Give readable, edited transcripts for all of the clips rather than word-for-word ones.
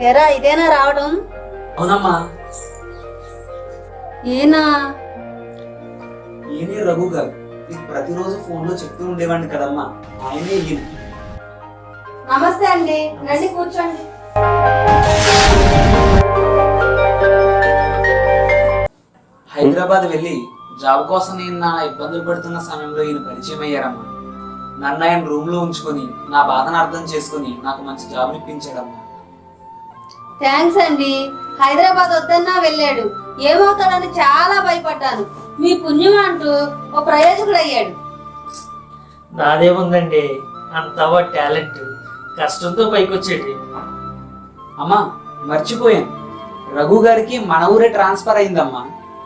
ఎరా ఇదేనా రావడం? అవునమ్మా. ఏనా? ఈయనే రఘు గారు. నీకు ప్రతిరోజు ఫోన్ లో చెప్తూ ఉండేవాడిని కదమ్మా, ఆయనే ఈయన. నమస్తే అండి, రండి కూర్చోండి. హైదరాబాద్ వెళ్ళి జాబ్ కోసం నేను నా ఇబ్బందులు పడుతున్న సమయంలో ఈయన పరిచయం అయ్యారమ్మా. నన్ను ఆయన రూమ్ లో ఉంచుకొని నా బాధను అర్థం చేసుకుని నాకు మంచి జాబ్ ఇప్పించాడమ్మా. థ్యాంక్స్ అండి. హైదరాబాద్ వద్దన్నా వెళ్ళాడు, ఏమవుతాడని చాలా భయపడ్డాను. మీ పుణ్యం అంటూ ఒక ప్రయోజకుడు అయ్యాడు. నాదేముందండి, అంతా టాలెంట్, కష్టంతో పైకొచ్చేది. అమ్మా మర్చిపోయాను, రఘు గారికి మన ఊరే ట్రాన్స్ఫర్ అయిందమ్మా.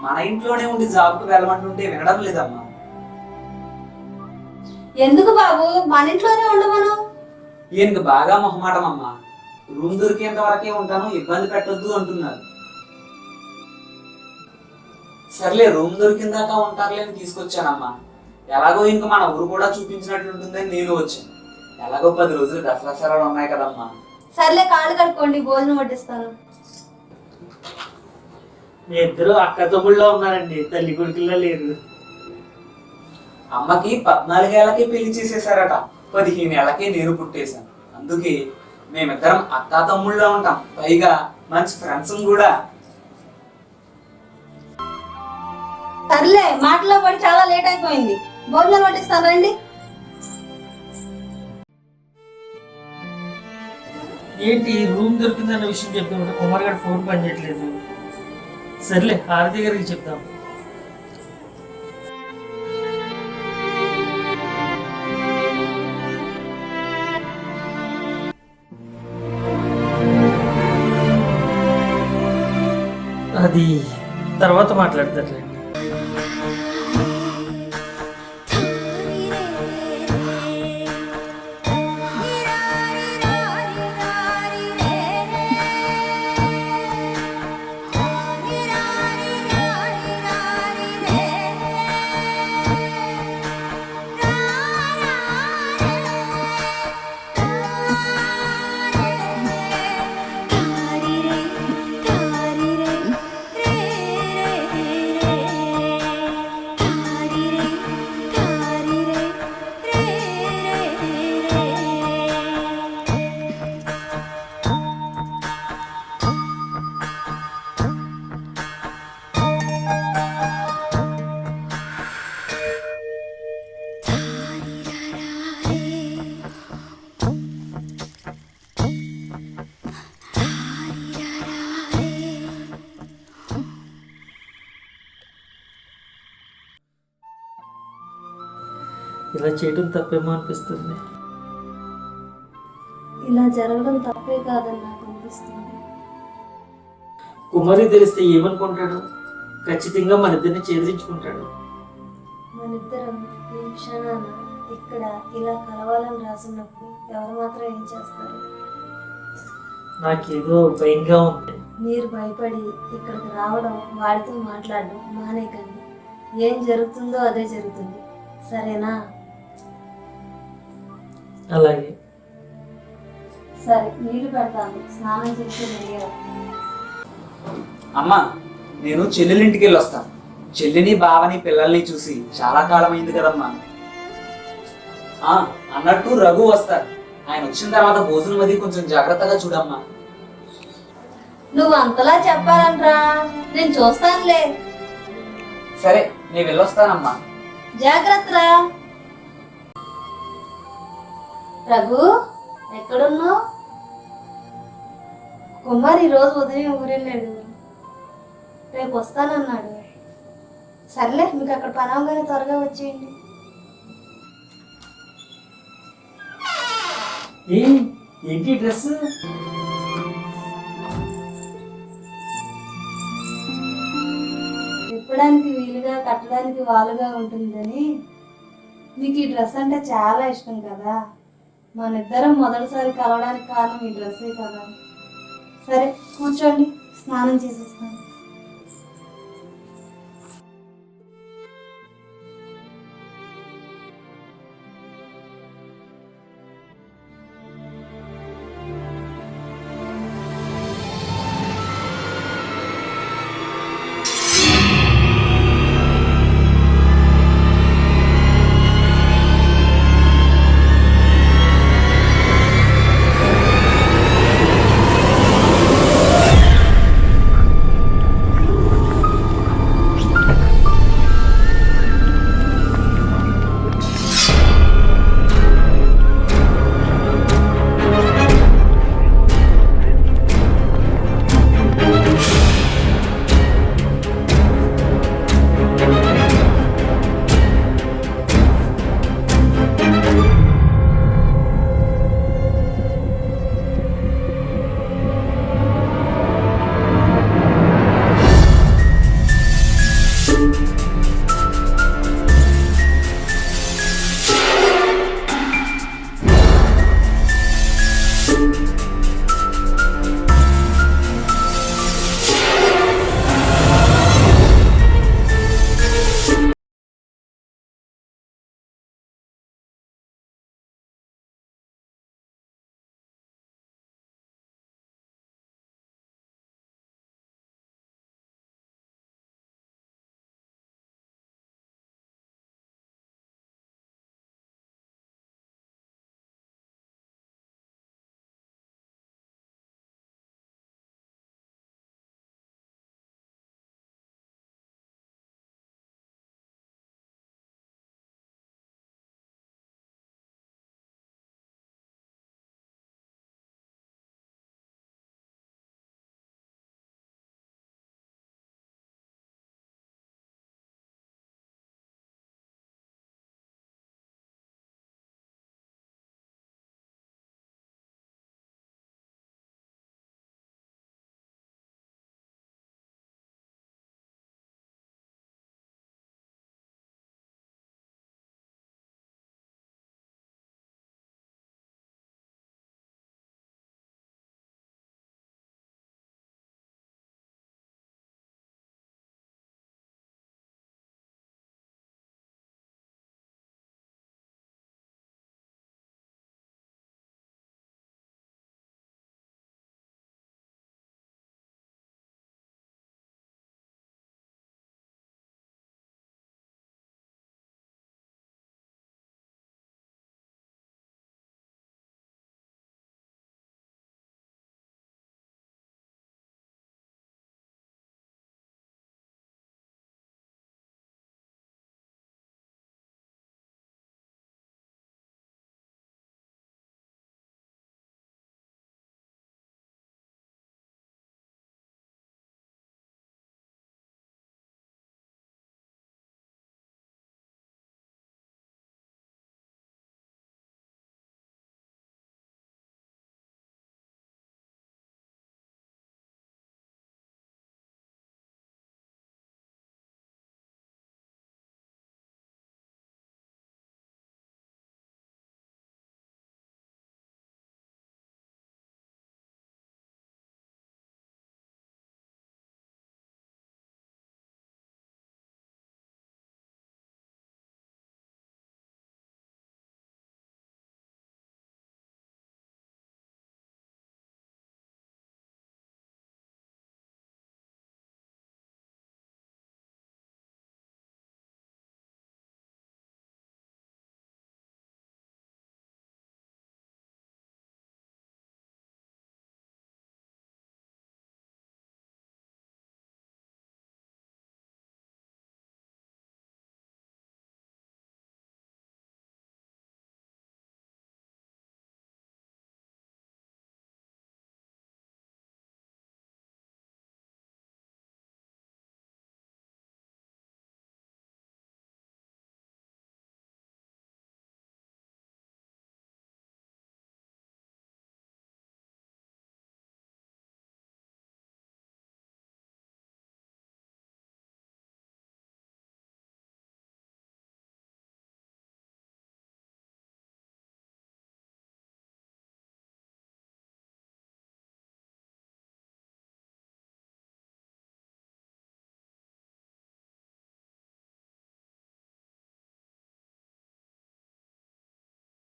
మన ఇంట్లోనే ఉండి జాబ్కు వెళ్ళమంటుంటే వినడం లేదమ్మా. ఎందుకు బాబు, మన ఇంట్లోనే ఉండమను. ఈయనకి బాగా మొహమాటం అమ్మా. రూమ్ దొరికేంత వరకే ఉంటాను, ఇబ్బంది పెట్టొద్దు అంటున్నారు. సర్లే రూమ్ దొరికిందాకా ఉంటారులే అని తీసుకొచ్చానమ్మా. ఎలాగో ఇంక మన ఊరు కూడా చూపించినట్లుంటుందని నేను వచ్చాను. ఎలాగో 10 రోజులు దసరా సెలవులు ఉన్నాయి కదమ్మా. సర్లే కాళ్ళు కడుక్కోండి, భోజనం వడ్డిస్తాను. మీ ఇద్దరు అక్క తమ్ముళ్ళలో ఉన్నారండి, తల్లి కొడుకుల్లో లేరు. అమ్మకి 14 ఏళ్ళకే పెళ్లి చేసేసారట, 15 ఏళ్ళకే నేను పుట్టేశాను. అందుకే మేమిద్దరం అక్కా తమ్ముళ్ళలో ఉంటాం, పైగా మంచి ఫ్రెండ్స్ కూడా. సర్లే మాటలో పడి చాలా లేట్ అయిపోయింది, భోజనం వడ్డిస్తాను రండి. ఏంటి రూమ్ దొరికిందన్న విషయం చెప్తామంటే కుమార్ గారు ఫోన్ పనిచేయట్లేదు. సర్లే హారతి గారికి చెప్తాం. అది తర్వాత మాట్లాడతారులేండి. ఇలా చేయడం తప్పేమో అనిపిస్తుంది. ఇలా జరగడం తప్పే కాదని నాకు అనిపిస్తుంది. కుమారి తెలిస్తే ఏమనుకుంటాడు? ఖచ్చితంగా మన ఇద్దరిని ఛేదించుకుంటాడు. మనిద్దరం ఈ క్షణాన ఇక్కడ ఇలా కలవాలని రాసున్నప్పుడు ఎవరు మాత్రం ఏం చేస్తారు? నాకేదో భయంగా ఉంది. మీరు భయపడి ఇక్కడికి రావడం, వాడితో మాట్లాడడం మానేకండి. ఏం జరుగుతుందో అదే జరుగుతుంది, సరేనా? అలాగే. సరే నీళ్లు పెడతాను, స్నానం చేసి వెళ్ళారు. అమ్మా నేను చెల్లెలింటికి వెళ్ళి వస్తాను. చెల్లిని బావని పిల్లల్ని చూసి చాలా కాలం అయింది కదమ్మా. అన్నట్టు రఘు వస్తారు, ఆయన వచ్చిన తర్వాత భోజనం అది కొంచెం జాగ్రత్తగా చూడమ్మా. నువ్వు అంతలా చెప్పాలంట్రా, నేను చూస్తానులే. సరే నేను వెళ్ళొస్తానమ్మా. జాగ్రత్తరా. రఘు ఎక్కడున్నావు? కుమార్ ఈరోజు ఉదయం ఊరెళ్ళాడు, రేపు వస్తానన్నాడు. సర్లే మీకు అక్కడ పనవగానే త్వరగా వచ్చేయండి. ఏంటి డ్రెస్? తిప్పడానికి వీలుగా, కట్టడానికి వాలుగా ఉంటుందని. నీకు ఈ డ్రెస్ అంటే చాలా ఇష్టం కదా, మనిద్దరం మొదటిసారి కలవడానికి కారణం ఈ డ్రెస్సే కదా. సరే కూర్చోండి, స్నానం చేసేస్తాను.